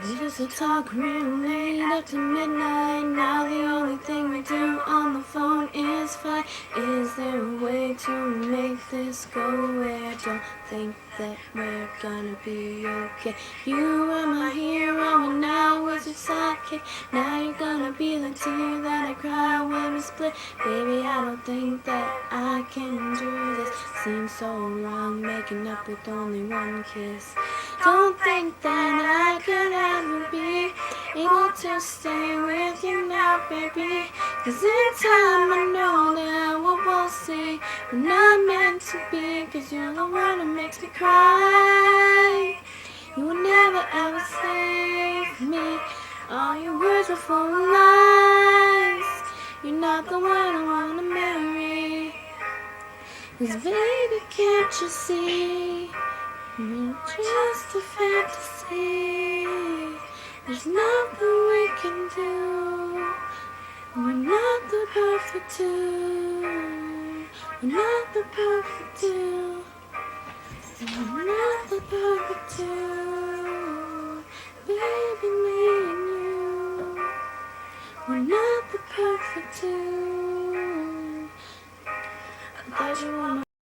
We used to talk real late up to midnight. Now the only thing we do on the phone is fight. Is there a way to make this go away? I don't think that we're gonna be okay. You were my hero and I was your sidekick. Now you're gonna be the tear that I cry when we split. Baby, I don't think that I can do this. Seems so wrong making up with only one kiss. Don't think that I could ever be able to stay with you now, baby. 'Cause in time I know that what we'll see we're not meant to be. 'Cause you're the one that makes me cry. You will never ever save me. All your words were full of lies. You're not the one I wanna marry. 'Cause baby, can't you see? You're just a fantasy. There's nothing we can do. We're not the perfect two. We're not the perfect two. We're not the perfect two.